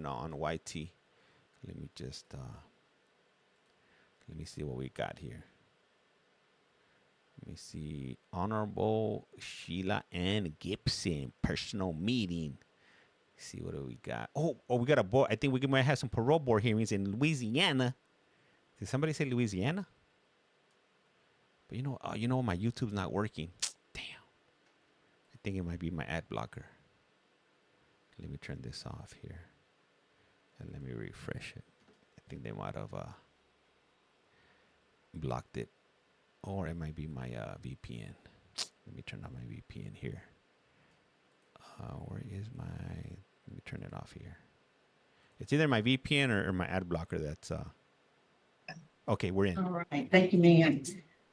on YT. Let me just let me see what we got here. Let me see. Honorable Sheila Ann Gibson, personal meeting. Let's see what do we got. Oh, we got a board. I think we might have some parole board hearings in Louisiana. Did somebody say Louisiana? But you know, my YouTube's not working. Damn. I think it might be my ad blocker. Let me turn this off here, and let me refresh it. I think they might have blocked it, or it might be my VPN. Let me turn on my VPN here. Where is my? Let me turn it off here. It's either my VPN or my ad blocker. That's okay. We're in. All right, thank you, ma'am.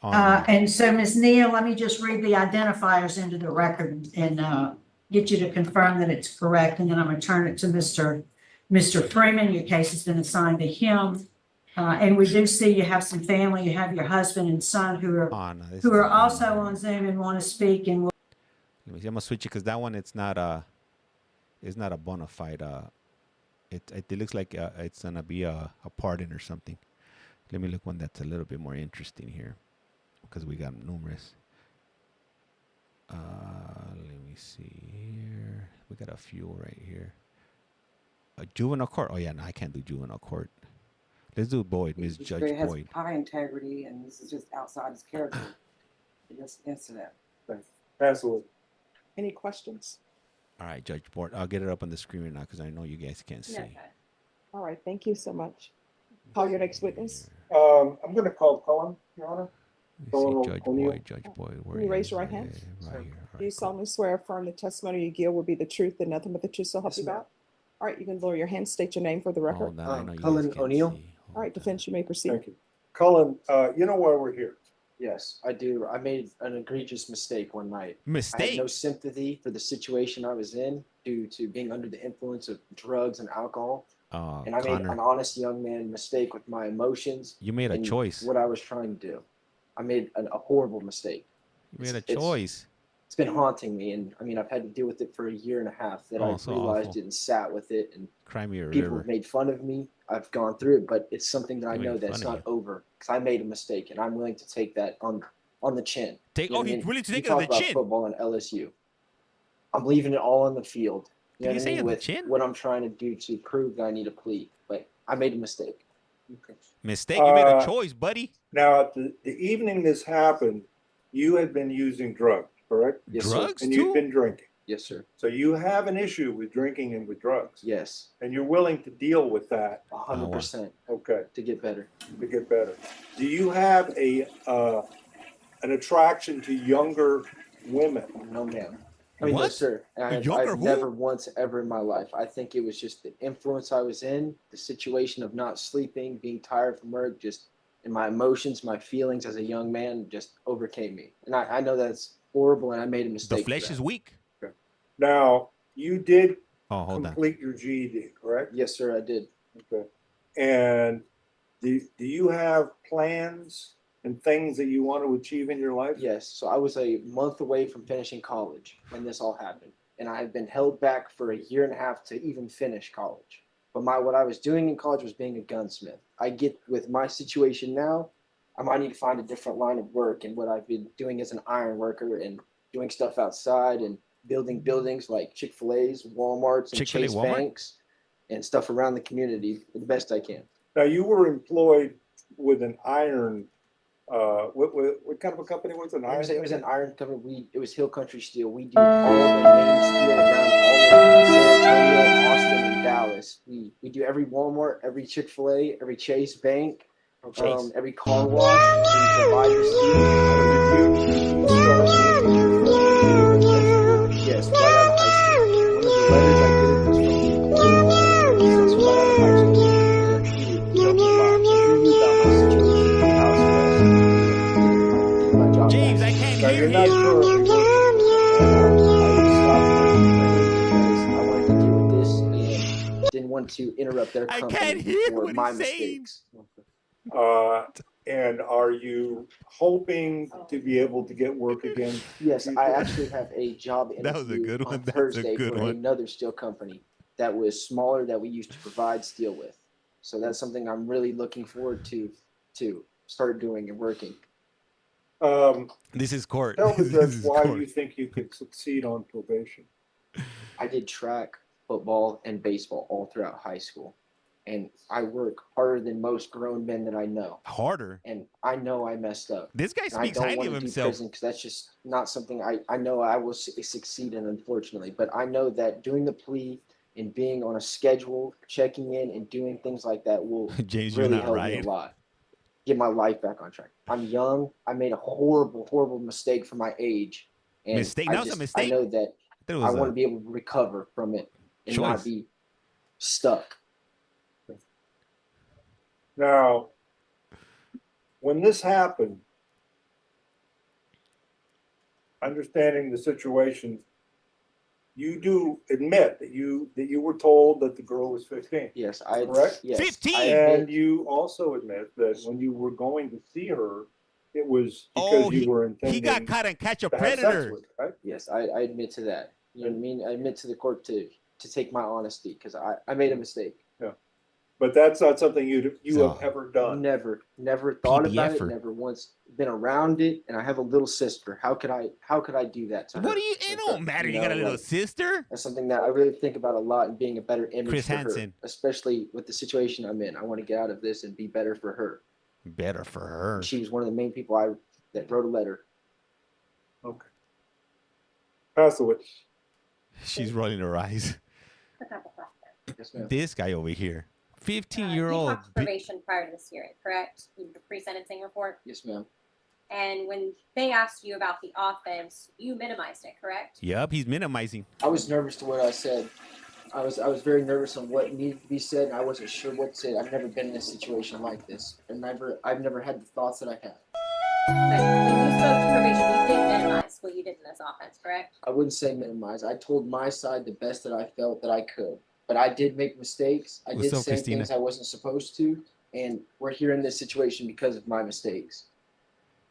And so, Ms. Neal, let me just read the identifiers into the record and get you to confirm that it's correct, and then I'm going to turn it to Mr. Freeman. Your case has been assigned to him, and we do see you have some family. You have your husband and son who are also on Zoom and want to speak. And let me see. I'm gonna switch it because that one it's not a bona fide. It looks like it's gonna be a pardon or something. Let me look one that's a little bit more interesting here, because we got numerous. Let me see here. We got a few right here. A juvenile court. Oh yeah, no, I can't do juvenile court. Let's do Boyd, Ms. Judge Boyd. Has high integrity, and this is just outside his character. This incident. Absolutely. Any questions? All right, Judge Boyd. I'll get it up on the screen right now because I know you guys can't see. All right, thank you so much. Call your next witness. I'm going to call Cullen, Your Honor. Judge Boyd. Judge Boyd. Can you raise your right hand? Right here. Do you solemnly swear or affirm the testimony you give will be the truth and nothing but the truth, so help you God? All right, you can lower your hand, state your name for the record. Cullen O'Neill. All right, defense, you may proceed. Thank you. Cullen, you know why we're here? Yes, I do. I made an egregious mistake one night. I Mistake? had no sympathy for the situation I was in due to being under the influence of drugs and alcohol. And I made an honest young man mistake with my emotions. You made a choice. What I was trying to do. I made a horrible mistake. You made a choice. It's been haunting me, and I mean, I've had to deal with it for a year and a half. That I realized it and sat with it, and people have made fun of me. I've gone through it, but it's something that I know that's not over, because I made a mistake, and I'm willing to take that on the chin. He's willing to take it on the chin. Football and LSU. I'm leaving it all on the field. Did you say on the chin? What I'm trying to do to prove that I need a plea, but I made a mistake. Okay. Mistake? You made a choice, buddy. Now, the evening this happened, you had been using drugs, correct? Yes, drugs sir. And you've been drinking. Yes, sir. So you have an issue with drinking and with drugs. Yes. And you're willing to deal with that. 100%. Okay. To get better. To get better. Do you have an attraction to younger women? No, ma'am. I mean, no, sir. I've never once ever in my life. I think it was just the influence I was in, the situation of not sleeping, being tired from work, just and my emotions, my feelings as a young man just overcame me. And I know that's horrible, and I made a mistake. The flesh is weak. Okay. Now, you did hold complete your GED, correct? Yes, sir, I did. Okay. And do you have plans and things that you want to achieve in your life? Yes. So I was a month away from finishing college when this all happened. And I had been held back for a year and a half to even finish college. But what I was doing in college was being a gunsmith. I get with my situation now, I might need to find a different line of work. And what I've been doing as an iron worker and doing stuff outside and building buildings like Chick-fil-A's, Walmart's, and Chase banks and stuff around the community the best I can. Now, you were employed with an iron. What kind of a company was it? It was an iron company. It was Hill Country Steel. We do all the main steel around all of San Antonio, Austin, and Dallas. We do every Walmart, every Chick-fil-A, every Chase bank, every car wash. We provide the steel. Yes, right out of high school. One of the letters I did was from the employer. Since right out of high school. James, I can't hear you. I wanted to deal with this and didn't want to interrupt their company. I can't hear for what my he's saying. mistakes. And are you hoping to be able to get work again? Yes, I actually have a job interview That was a good one. on Thursday for one. another steel company that was smaller that we used to provide steel with. So that's something I'm really looking forward to start doing and working. This is court. Tell the This judge is why court. you think you could succeed on probation. I did track, football, and baseball all throughout high school. And I work harder than most grown men that I know. Harder. And I know I messed up. This guy And I speaks don't highly want of to do himself. prison because that's just not something I know I will succeed in, unfortunately. But I know that doing the plea and being on a schedule, checking in and doing things like that will James, you're really not help me right. a lot. Get my life back on track. I'm young. I made a horrible mistake for my age. And Mistake? That was a I mistake? know that That I was want a to be able to recover from it and choice. not be stuck. Now, when this happened, understanding the situation, you do admit that you were told that the girl was 15. Yes, I Correct? Yes, 15? I And admit, you also admit that when you were going to see her, it was Oh, because you were intending He got caught and catch a to have sex predator. with her, right? yes, I admit to that. You know what I mean? I admit to the court to take my honesty because I made a mistake. But that's not something you So, have ever done. Never thought about it. PBF-er. Never once been around it. And I have a little sister. How could I do that to her? What do you? It don't matter. You got a little like, sister. that's something that I really think about a lot and being a better image Chris for Hansen. her, especially with the situation I'm in. I want to get out of this and be better for her. Better for her. She was one of the main people that wrote a letter. Okay. Pass the witness. She's rolling her eyes. A couple questions. Yes, ma'am. This guy over here, You 15-year-old. talked probation prior to this hearing, correct? The pre-sentencing report. Yes, ma'am. And when they asked you about the offense, you minimized it, correct? Yep, he's minimizing. I was nervous to what I said. I was very nervous on what needed to be said, and I wasn't sure what to say. I've never been in a situation like this, and I've never had the thoughts that I had. But when you spoke to probation, you did minimize what you did in this offense, correct? I wouldn't say minimize. I told my side the best that I felt that I could, but I did make mistakes. I What's did up, say Christina? things I wasn't supposed to, and we're here in this situation because of my mistakes.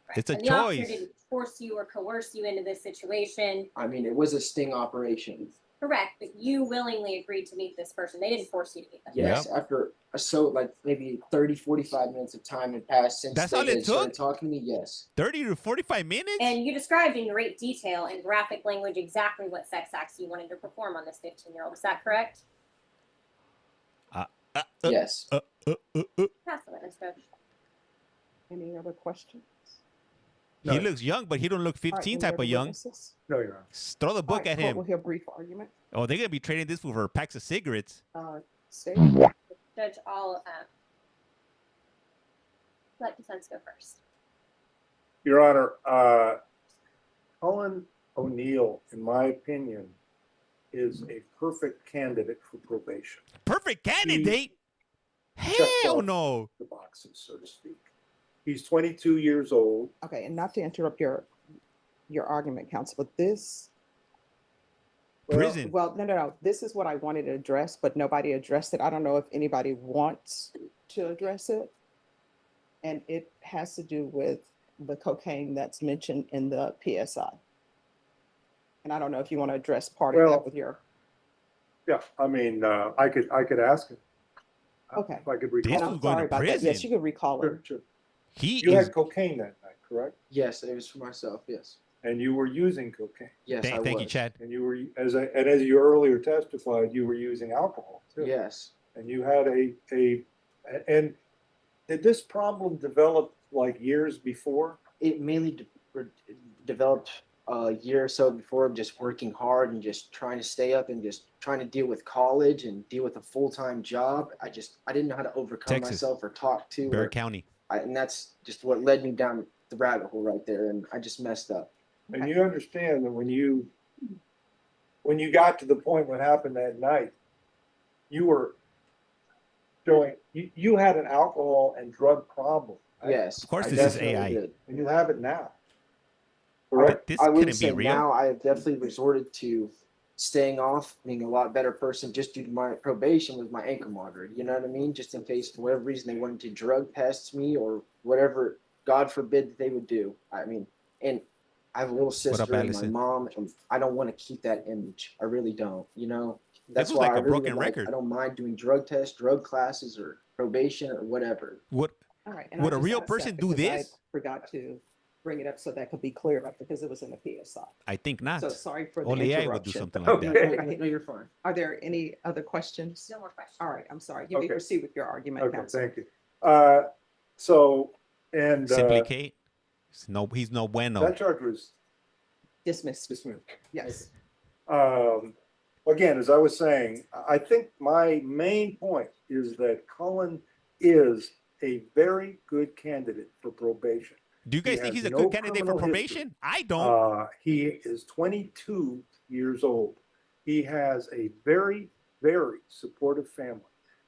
Right. It's a and the officer choice. didn't force you or coerce you into this situation, I mean, it was a sting operation. correct? But you willingly agreed to meet this person. They didn't force you to meet them. Yes, after like maybe 30, 45 minutes of time had passed since That's they all it had started took? talking to me. Yes. 30 to 45 minutes? And you described in great detail and graphic language exactly what sex acts you wanted to perform on this 15-year-old. Is that correct? Yes. Pass the witness, Judge. Any other questions? No. He looks young, but he don't look All right, 15 any type other of young. witnesses? No, Your Honor. Throw the All book right, at court him. will hear brief argument. Oh, they're going to be trading this for packs of cigarettes. State. Judge, I'll let defense go first. Your Honor, Cullen O'Neill, in my opinion, is a perfect candidate for probation. Perfect candidate? Checked Hell off no. the boxes, so to speak. He's 22 years old. Okay, and not to interrupt your argument, counsel, but this, Prison. well, no. This is what I wanted to address, but nobody addressed it. I don't know if anybody wants to address it. And it has to do with the cocaine that's mentioned in the PSI. And I don't know if you want to address part of Well, that with your, Yeah, I mean, I could ask him. Okay. If I could This and recall. was I'm going sorry to about that. Yes, prison. you could recall it. Sure, sure. He You is. had cocaine that night, correct? Yes, it was for myself. Yes. And you were using cocaine. Yes, I Thank was. you, Chad. And you were, as you earlier testified, you were using alcohol too. Yes. And you had and did this problem develop like years before? It mainly developed a year or so before of just working hard and just trying to stay up and just trying to deal with college and deal with a full-time job. I didn't know how to overcome Texas. myself or talk to. Bexar County. And that's just what led me down the rabbit hole right there. And I just messed up. And you understand that when you got to the point what happened that night, you were showing you had an alcohol and drug problem. right? Yes. Of course I this is definitely AI. did. And you have it now. But Correct? this I wouldn't couldn't be say real. now. I have definitely resorted to staying off, being a lot better person just due to my probation with my ankle monitor. You know what I mean? Just in case, for whatever reason, they wanted to drug test me or whatever, God forbid, that they would do. I mean, and I have a little sister and my Allison? mom, and I don't want to keep that image. I really don't. You know, That's was why like I a really broken would like, record. I don't mind doing drug tests, drug classes, or probation or whatever. What All right. and I would a just real asked that person do because I this? Forgot to bring it up so that could be cleared up because it was in the PSI. I think not. So sorry for the Only I would do interruption. something like that. Okay. No, you're fine. Are there any other questions? No more questions. All right, I'm sorry. You may Okay. proceed with your argument, Okay, Counselor. thank you. So, and Simply Kate. He's no bueno. that charge was Dismissed. dismissed. Yes. Again, as I was saying, I think my main point is that Cullen is a very good candidate for probation. Do you guys He think has he's a no good candidate for criminal history. probation? I don't. He is 22 years old. He has a very, very supportive family.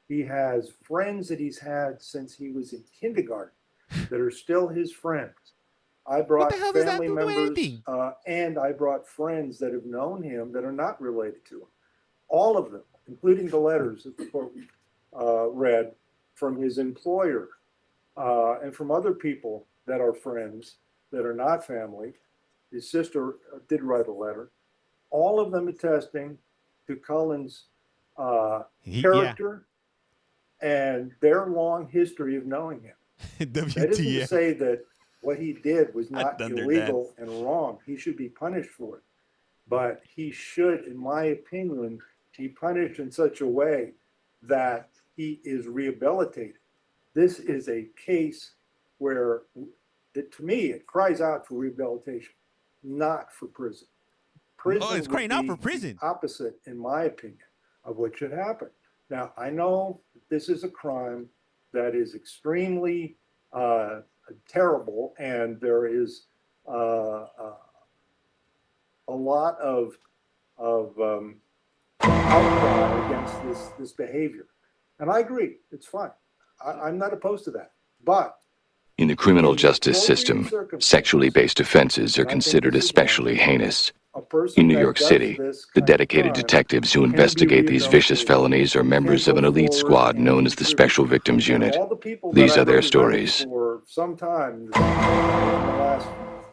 He has friends that he's had since he was in kindergarten that are still his friends. I brought the hell does that family do to members anything? and I brought friends that have known him that are not related to him. All of them, including the letters that the court read from his employer and from other people that are friends that are not family. His sister did write a letter. All of them attesting to Cullen's Yeah. character and their long history of knowing him. That isn't to WTF. say that what he did was not Thunderdance. illegal and wrong. He should be punished for it. But he should, in my opinion, be punished in such a way that he is rehabilitated. This is a case where, to me, it cries out for rehabilitation, not for prison. Prison Oh, it's would crying out be for prison. the opposite, in my opinion, of what should happen. Now, I know this is a crime that is extremely terrible, and there is a lot of outcry against this behavior. And I agree, it's fine. I'm not opposed to that. But In the criminal justice system, sexually based offenses are considered especially heinous. a person In New that York does City, this the kind of dedicated crime detectives who can be investigate these vicious rehabilitated, felonies are members can of an go elite forward squad and known as the contribute. Special Victims And Unit. all the people These that are their I've represented stories. For some time, in the last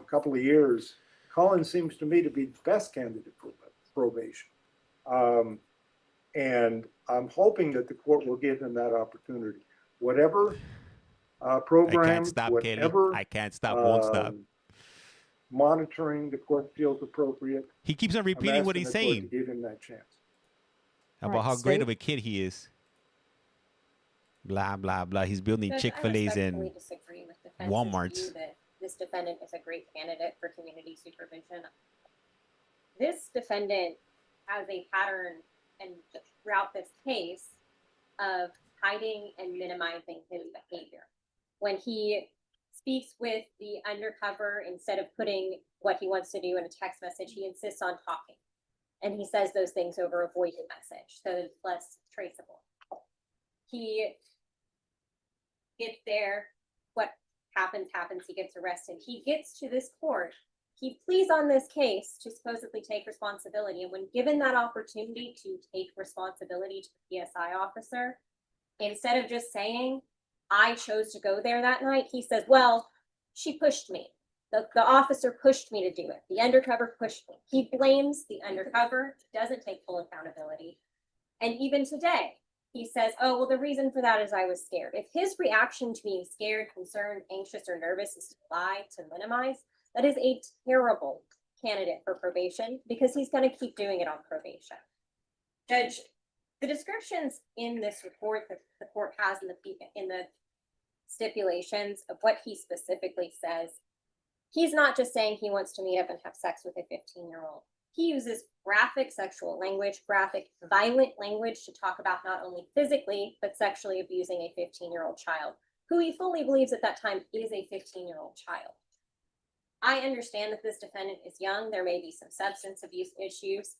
couple of years, Cullen seems to me to be the best candidate for probation. And I'm hoping that the court will give him that opportunity. Whatever I program, can't stop, Kelly. whatever I can't stop. Won't stop. monitoring the court feels appropriate. He keeps on I'm repeating what asking he's the court saying to give him that chance. about Right, how great State. of a kid he is. Blah blah blah. He's building Judge, Chick-fil-A's I respectfully and disagree with defense's Walmarts. view that this defendant is a great candidate for community supervision. This defendant has a pattern and throughout this case of hiding and minimizing his behavior. When he speaks with the undercover, instead of putting what he wants to do in a text message, he insists on talking. And he says those things over a voice message, so it's less traceable. He gets there, what happens, he gets arrested. He gets to this court, he pleads on this case to supposedly take responsibility. And when given that opportunity to take responsibility to the PSI officer, instead of just saying, I chose to go there that night, he says, well, she pushed me. The officer pushed me to do it. The undercover pushed me. He blames the undercover, doesn't take full accountability. And even today, he says, oh, well, the reason for that is I was scared. If his reaction to being scared, concerned, anxious, or nervous is to lie, to minimize, that is a terrible candidate for probation because he's going to keep doing it on probation. Judge, the descriptions in this report that the court has in the stipulations of what he specifically says, he's not just saying he wants to meet up and have sex with a 15-year-old. He uses graphic sexual language, graphic violent language to talk about not only physically, but sexually abusing a 15-year-old child, who he fully believes at that time is a 15-year-old child. I understand that this defendant is young. There may be some substance abuse issues.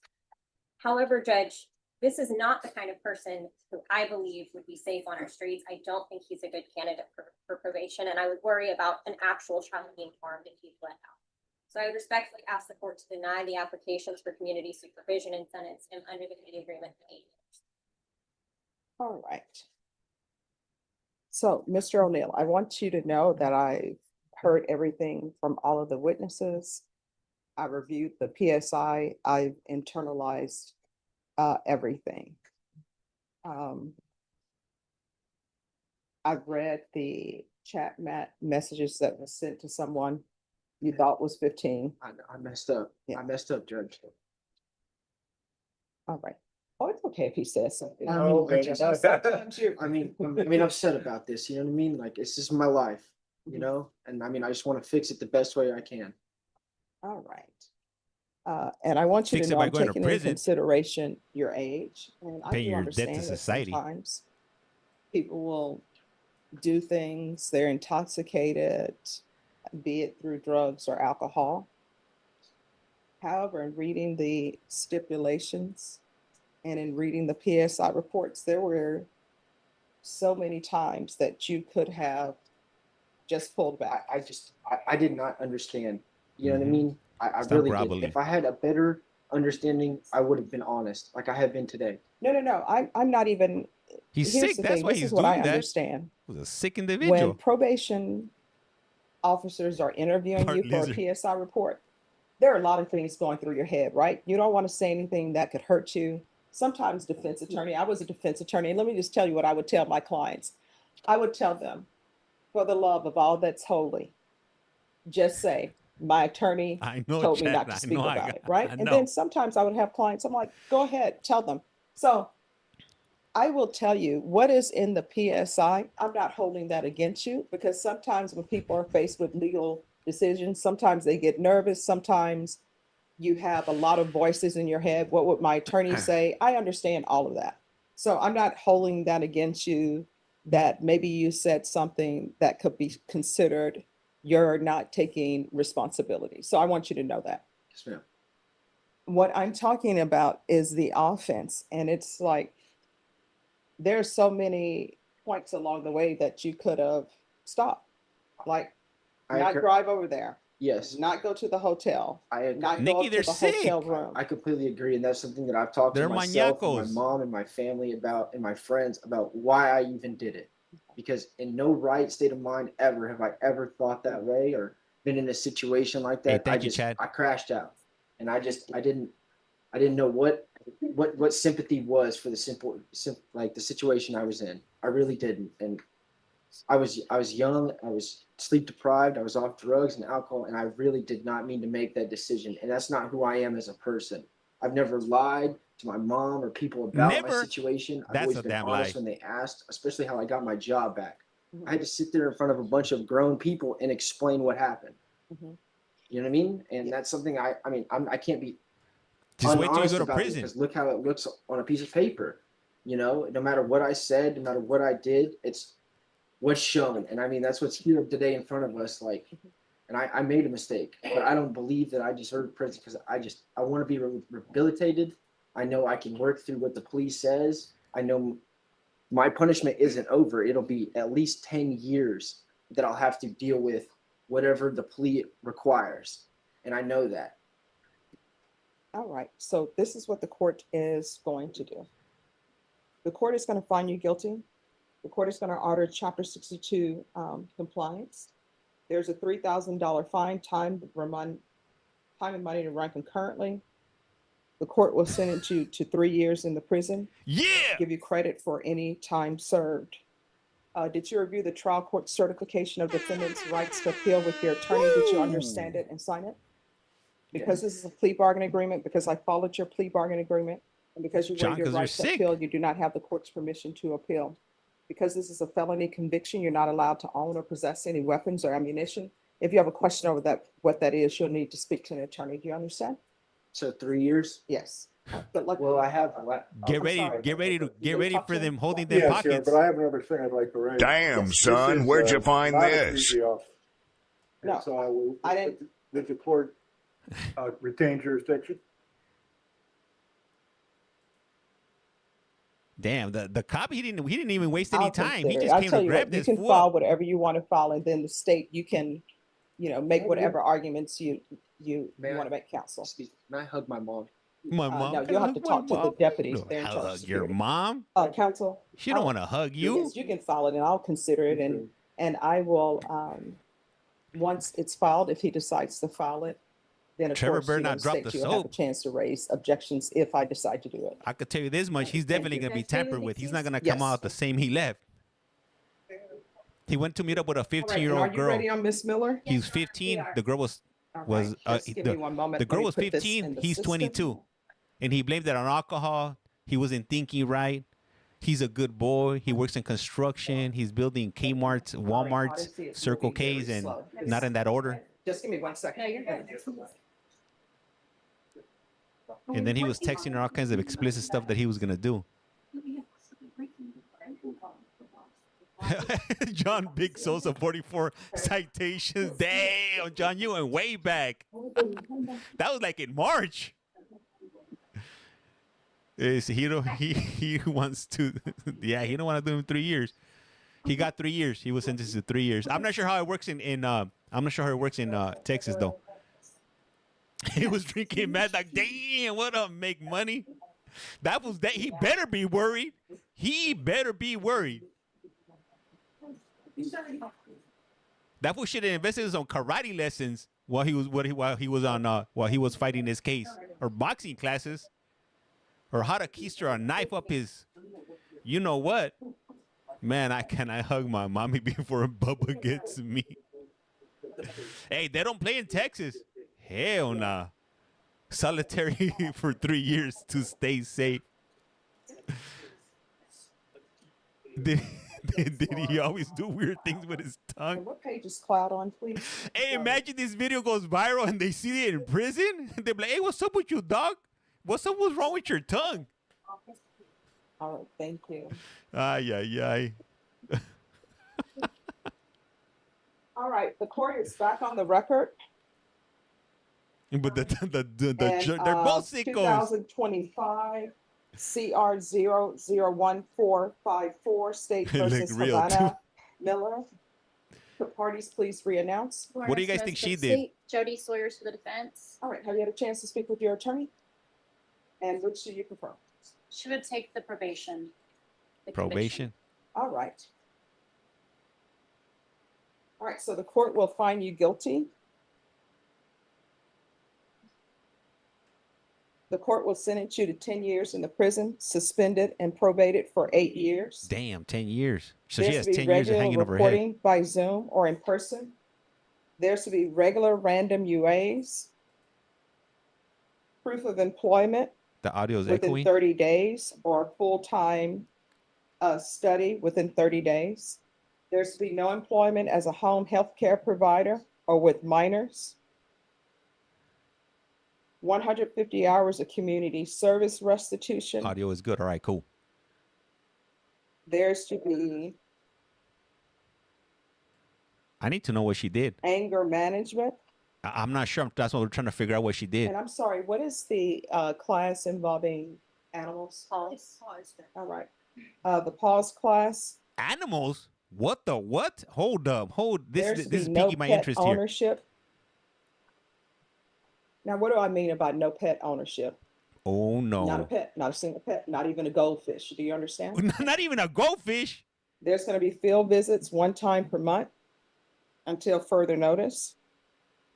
However, Judge, this is not the kind of person who I believe would be safe on our streets. I don't think he's a good candidate for probation, and I would worry about an actual child being harmed if he's let out. So I would respectfully ask the court to deny the applications for community supervision and sentence him under the plea agreement for 8 years. All right. So, Mr. O'Neill, I want you to know that I heard everything from all of the witnesses. I reviewed the PSI. I've internalized everything. I've read the chat messages that was sent to someone you thought was 15. I messed up. Yeah. I messed up, Judge. All right. Oh, it's okay if he says something. I'm upset about this, you know what I mean? Like, it's just my life, you know? And I mean, I just want to fix it the best way I can. All right. And I want you Fix to it know by I'm going to taking into prison. consideration your age. And I Paying do your debt to understand that society. sometimes people will do things, they're intoxicated, be it through drugs or alcohol. However, in reading the stipulations and in reading the PSI reports, there were so many times that you could have just pulled back. I did not understand. You know what I Mhm. mean? I Stop really groveling. did. If I had a better understanding, I would have been honest, like I have been today. No. I'm not even. He's Here's sick. the That's thing. why This he's is what I doing that. understand. He was a sick When individual. probation officers are interviewing Part you for lizard. a PSI report, there are a lot of things going through your head, right? You don't want to say anything that could hurt you. Sometimes defense attorney, I was a defense attorney, and let me just tell you what I would tell my clients. I would tell them, for the love of all that's holy, just say, my attorney I know, told me Chad. not to I speak know. about it, right? I And know. then sometimes I would have clients, I'm like, go ahead, tell them. So I will tell you what is in the PSI. I'm not holding that against you, because sometimes when people are faced with legal decisions, sometimes they get nervous. Sometimes you have a lot of voices in your head. What would my attorney say? I understand all of that. So I'm not holding that against you, that maybe you said something that could be considered you're not taking responsibility. So I want you to know that. Yes, ma'am. What I'm talking about is the offense. And it's like, there's so many points along the way that you could have stopped. Like, not drive over there, Yes, not go to the hotel, not go Nikki, up to they're the sick. hotel room. I completely agree, and that's something that I've talked to They're myself, and my maniacos. mom, and my family about, and my friends about why I even did it. Because in no right state of mind ever have I ever thought that way or been in a situation like that. Hey, thank you, Chad. I crashed out, and I didn't know what sympathy was for the like the situation I was in. I really didn't, and I was young. I was sleep deprived. I was off drugs and alcohol, and I really did not mean to make that decision. And that's not who I am as a person. I've never lied to my mom or people about my Never. situation. I've That's always a been damn honest lie. when they asked, especially how I got my job back. I had to sit there in front of a bunch of grown people and explain what happened. Mhm. You know what I mean? And that's something I can't be Just wait till you honest go to about it, prison. because look how it looks on a piece of paper. You know, no matter what I said, no matter what I did, it's what's shown. And I mean, that's what's here today in front of us. Like, and I made a mistake, but I don't believe that I deserve prison, because I want to be rehabilitated. I know I can work through what the police says. I know my punishment isn't over. It'll be at least 10 years that I'll have to deal with whatever the plea requires. And I know that. All right, so this is what the court is going to do. The court is going to find you guilty. The court is going to order Chapter 62 compliance. There's a $3,000 fine, time and money to run concurrently. The court will sentence you to 3 years in the prison, Yeah. give you credit for any time served. Did you review the trial court certification of defendant's rights to appeal with your attorney? Did you understand it and sign it? Because this is a plea bargain agreement, because I followed your plea bargain agreement, and because you John, waived your 'cause you're right to sick. appeal, you do not have the court's permission to appeal. Because this is a felony conviction, you're not allowed to own or possess any weapons or ammunition. If you have a question over that, what that is, you'll need to speak to an attorney. Do you understand? So 3 years. Yes. But like, Well, I have. Get I'm ready. sorry. Get ready to get You ready talk for to them him? holding their Yes, sir, pockets. but I have another thing I'd like to raise. Damn, This son, is, where'd you find not a this? CBO. No, And so I didn't- Did the court retain jurisdiction? Damn, the cop he didn't even waste any I'll time. He consider it. just I'll came tell to you grab what, you this can fool file up. whatever you want to file, and then the state, you can, make whatever arguments you May I- want to make, counsel. Excuse me. Can I hug my mom? My mom. No, can you'll I have to hug my talk to the mom? deputies. No, They're in charge of hug your security. mom. Counsel. She don't I'll- want to hug you. Yes, you can file it, and I'll consider it, and I will, once it's filed, if he decides to file it, then of Trevor course, better you know, not drop state the you'll have a soap. chance to raise objections if I decide to do it. I could tell you this much: he's definitely gonna be tampered with. He's not gonna come Yes. out the same he left. He went to meet up with a All right, and 15-year-old are you girl. ready on Miss Miller? He was 15. The girl was All right, was just give me one moment. the Let girl me was put this 15. in the He's system. 22, and he blamed it on alcohol. He wasn't thinking right. He's a good boy. He works in construction. He's building Kmart's, Walmart's, Odyssey is Circle moving very K's, and slow. not in that order. Just give me 1 second. And then he was texting her all kinds of explicit stuff that he was gonna do. John Big Sosa, 44 citations. Damn, John, you went way back. That was like in March. He wants to, yeah, he don't want to do him 3 years. He got 3 years. He was sentenced to 3 years. I'm not sure how it works in I'm not sure how it works in Texas though. He was drinking Mad Dog. Damn, what up, make money? That was that. He better be worried. He better be worried. That fool should have invested on karate lessons while he was fighting his case, or boxing classes, or how to keister a knife up his. You know what? Man, I hug my mommy before Bubba gets me. Hey, they don't play in Texas. Hell nah. Solitary for 3 years to stay safe. Did he always do weird things with his tongue? And what page is Cloud on, please? Hey, imagine this video goes viral and they see it in prison. They're like, hey, what's up with you, dog? What's wrong with your tongue? All right, thank you. Ay, ay, ay. All right, the court is back on the record. But they're And, both sickos. 2025 CR 001454 State They look versus real, Havana Miller. Could parties please re-announce? What do you guys think she did? Jody Sawyer's for the defense. All right, have you had a chance to speak with your attorney? And which do you prefer? She would take the probation. the Probation. All right. All right, so the court will find you guilty. The court will sentence you to 10 years in the prison, suspended and probated for 8 years. Damn, 10 years. So There's she has to be 10 years of regular hanging over her head. reporting by Zoom or in person. There's to be regular random UAs. Proof of employment The audio is within echoing. 30 days or full-time study within 30 days. There's to be no employment as a home health care provider or with minors. 150 hours of community service restitution. Audio is good. All right, cool. There's to be I need to know what she did. anger management. I'm not sure. That's what we're trying to figure out what she did. And I'm sorry, what is the class involving animals? Pause. All right. The pause class. Animals? What the what? Hold up. There's to This is be no piquing my pet interest here. ownership. Now, what do I mean about no pet ownership? Oh Not a no. pet, not a single pet, not even a goldfish. Do you understand? Not even a goldfish. There's going to be field visits 1 time per month until further notice.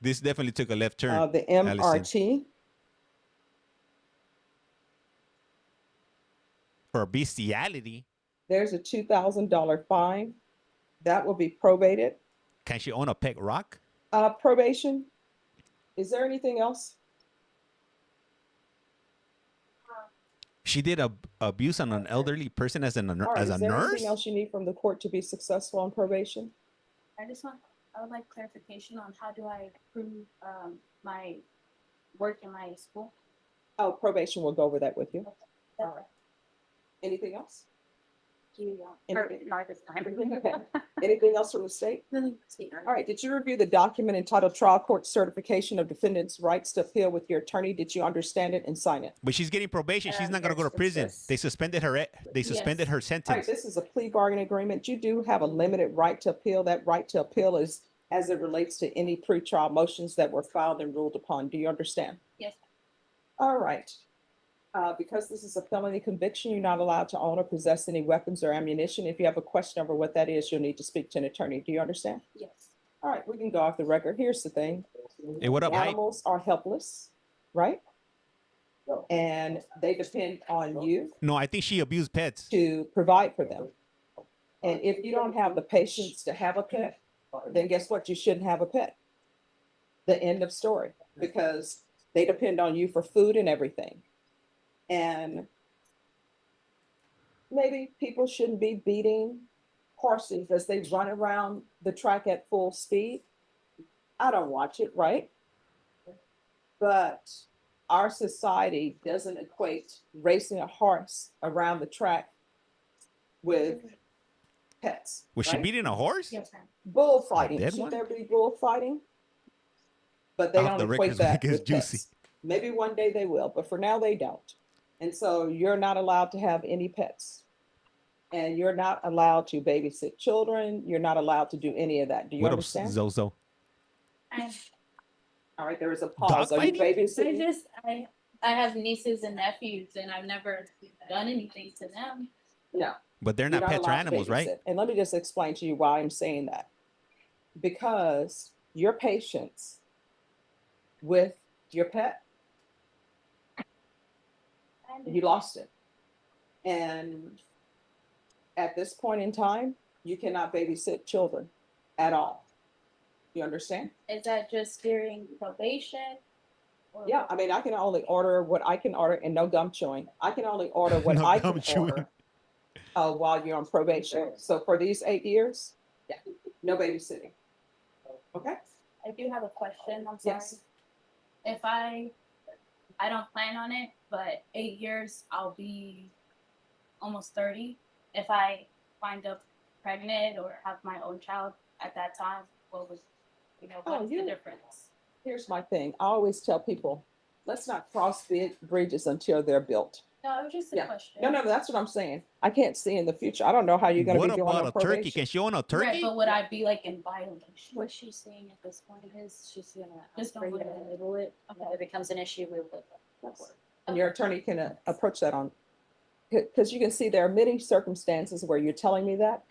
This definitely took a left turn. The Allison. MRT. For bestiality. There's a $2,000 fine. That will be probated. Can she own a pet rock? Probation. Is there anything else? She did abuse on an elderly person as All right, as a is there nurse? anything else you need from the court to be successful on probation? I would like clarification on how do I prove my work in my school? Oh, probation will go over that with you. That's All right. Anything else? or Anything, not this time. anything else from the state? All right, did you review the document entitled Trial Court Certification of Defendant's Rights to Appeal with your attorney? Did you understand it and sign it? But she's getting probation. She's not gonna go to Yes, prison. yes. They suspended her. They suspended her All right, sentence. this is a plea bargaining agreement. You do have a limited right to appeal. That right to appeal is as it relates to any pretrial motions that were filed and ruled upon. Do you understand? Yes. All right. Because this is a felony conviction, you're not allowed to own or possess any weapons or ammunition. If you have a question over what that is, you'll need to speak to an attorney. Do you understand? Yes. All right, we can go off the record. Here's the thing. Hey, what up, Hype? Animals are helpless, right? No. And they depend on you No, I think she abused pets. to provide for them. And if you don't have the patience to have a pet, then guess what? You shouldn't have a pet. The end of story, because they depend on you for food and everything. And maybe people shouldn't be beating horses as they run around the track at full speed. I don't watch it, right? But our society doesn't equate racing a horse around the track with pets. Was she right? beating a horse? Yes, ma'am. Bullfighting. dead Should one? there be bullfighting? But they Off the don't equate records that make us with juicy. pets. Maybe one day they will, but for now they don't. And so you're not allowed to have any pets. And you're not allowed to babysit children. You're not allowed to do any of that. Do you What up, understand? Zozo? All right, there is a pause. Are you Dogfighting? babysitting? I have nieces and nephews and I've never done anything to them. No. But they're You're not pets or allowed to animals, right? babysit. And let me just explain to you why I'm saying that. Because your patience with your pet, you lost it. And at this point in time, you cannot babysit children at all. You understand? Is that just during probation? Or- Yeah, I mean, I can only order what I can order and no gum chewing. I can only order what No I gum can chewing. order while you're on probation. So for these 8 years, yeah, no babysitting. Okay? I do have a question. I'm sorry. Yes. If I don't plan on it, but 8 years, I'll be almost 30. If I wind up pregnant or have my own child at that time, what was, what's the difference? Here's my thing. I always tell people, let's not cross bridges until they're built. No, it was just a Yeah. question. No, that's what I'm saying. I can't see in the future. I don't know how you're going to What be doing about on a turkey? probation. Can she own a turkey? Right, but would I be like in violation? What she's saying at this point is she's gonna Just bring don't it let and it- label it. If it becomes an issue, we will. And your attorney can approach that on, because you can see there are many circumstances where you're telling me that,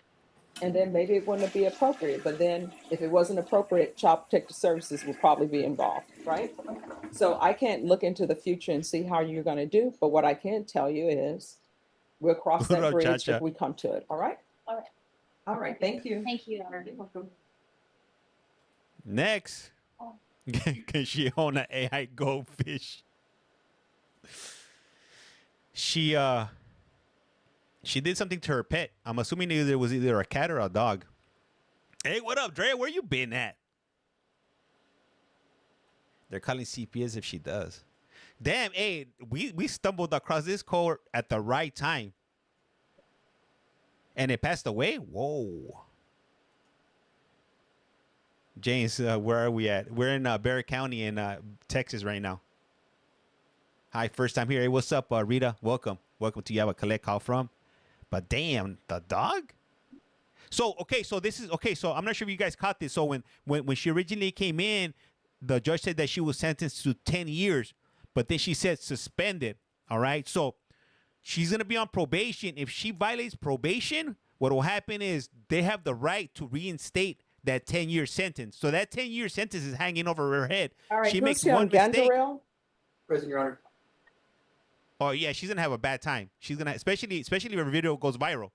and then maybe it wouldn't be appropriate. But then if it wasn't appropriate, Child Protective Services would probably be involved, right? So I can't look into the future and see how you're going to do. But what I can tell you is we'll cross What that up, bridge Cha-Cha? if we come to it. All right? All right. All right. Thank you. Thank you. Next. Oh. Can she own an AI goldfish? She did something to her pet. I'm assuming it was either a cat or a dog. Hey, what up, Dre? Where you been at? They're calling CPS if she does. Damn, hey, we stumbled across this code at the right time. And it passed away? Whoa. James, where are we at? We're in Barrett County in Texas right now. Hi, first time here. Hey, what's up, Rita? Welcome. Welcome to You Have a Collect Call From. But damn, the dog? So, okay, so I'm not sure if you guys caught this. So when she originally came in, the judge said that she was sentenced to 10 years, but then she said suspended, all right? So she's going to be on probation. If she violates probation, what will happen is they have the right to reinstate that 10-year sentence. So that 10-year sentence is hanging over her head. All right. She makes Christian one mistake. Gandarelle? Present, Your Honor. Oh yeah, she's gonna have a bad time. She's gonna, especially if her video goes viral.